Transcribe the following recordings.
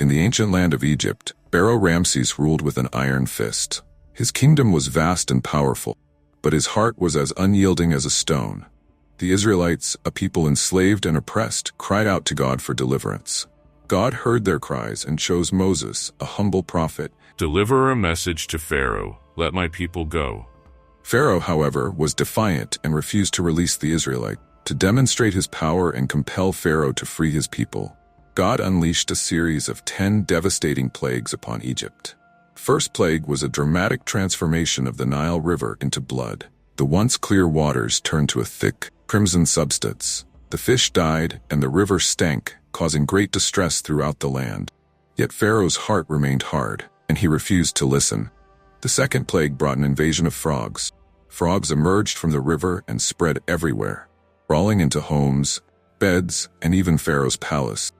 In the ancient land of Egypt, Pharaoh Ramses ruled with an iron fist. His kingdom was vast and powerful, but his heart was as unyielding as a stone. The Israelites, a people enslaved and oppressed, cried out to God for deliverance. God heard their cries and chose Moses, a humble prophet. Deliver a message to Pharaoh, let my people go. Pharaoh, however, was defiant and refused to release the Israelites. To demonstrate his power and compel Pharaoh to free his people, God unleashed a series of 10 devastating plagues upon Egypt. First plague was a dramatic transformation of the Nile River into blood. The once clear waters turned to a thick, crimson substance. The fish died and the river stank, causing great distress throughout the land. Yet Pharaoh's heart remained hard, and he refused to listen. The second plague brought an invasion of frogs. Frogs emerged from the river and spread everywhere, crawling into homes, beds, and even Pharaoh's palace.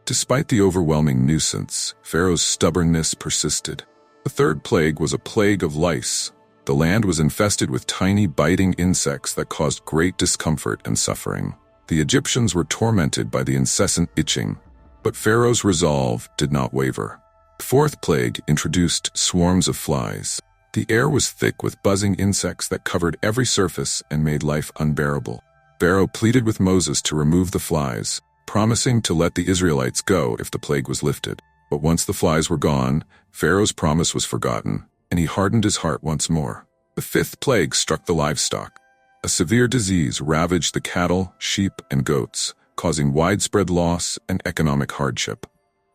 Despite the overwhelming nuisance, Pharaoh's stubbornness persisted. The third plague was a plague of lice. The land was infested with tiny biting insects that caused great discomfort and suffering. The Egyptians were tormented by the incessant itching, but Pharaoh's resolve did not waver. The fourth plague introduced swarms of flies. The air was thick with buzzing insects that covered every surface and made life unbearable. Pharaoh pleaded with Moses to remove the flies, promising to let the Israelites go if the plague was lifted. But once the flies were gone, Pharaoh's promise was forgotten, and he hardened his heart once more. The fifth plague struck the livestock. A severe disease ravaged the cattle, sheep, and goats, causing widespread loss and economic hardship.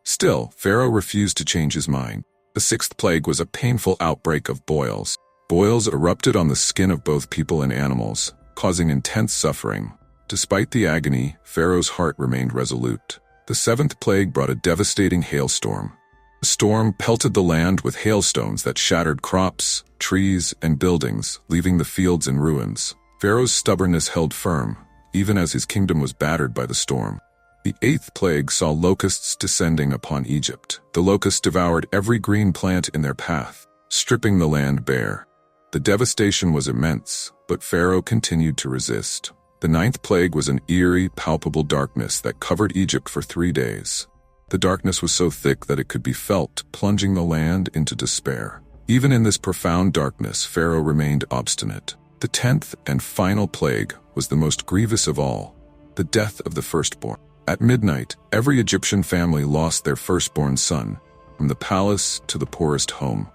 Still, Pharaoh refused to change his mind. The sixth plague was a painful outbreak of boils. Boils erupted on the skin of both people and animals, causing intense suffering. Despite the agony, Pharaoh's heart remained resolute. The seventh plague brought a devastating hailstorm. The storm pelted the land with hailstones that shattered crops, trees, and buildings, leaving the fields in ruins. Pharaoh's stubbornness held firm, even as his kingdom was battered by the storm. The eighth plague saw locusts descending upon Egypt. The locusts devoured every green plant in their path, stripping the land bare. The devastation was immense, but Pharaoh continued to resist. The ninth plague was an eerie, palpable darkness that covered Egypt for 3 days. The darkness was so thick that it could be felt, plunging the land into despair. Even in this profound darkness, Pharaoh remained obstinate. The 10th and final plague was the most grievous of all, the death of the firstborn. At midnight, every Egyptian family lost their firstborn son, from the palace to the poorest home.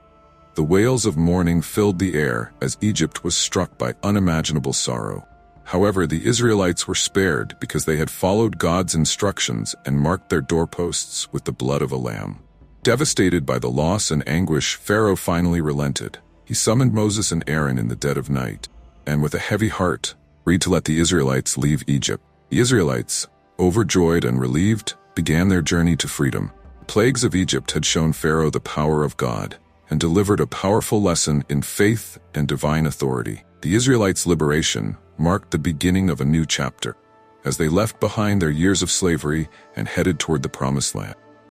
The wails of mourning filled the air as Egypt was struck by unimaginable sorrow. However, the Israelites were spared because they had followed God's instructions and marked their doorposts with the blood of a lamb. Devastated by the loss and anguish, Pharaoh finally relented. He summoned Moses and Aaron in the dead of night, and with a heavy heart, agreed to let the Israelites leave Egypt. The Israelites, overjoyed and relieved, began their journey to freedom. The plagues of Egypt had shown Pharaoh the power of God and delivered a powerful lesson in faith and divine authority. The Israelites' liberation marked the beginning of a new chapter, as they left behind their years of slavery and headed toward the Promised Land.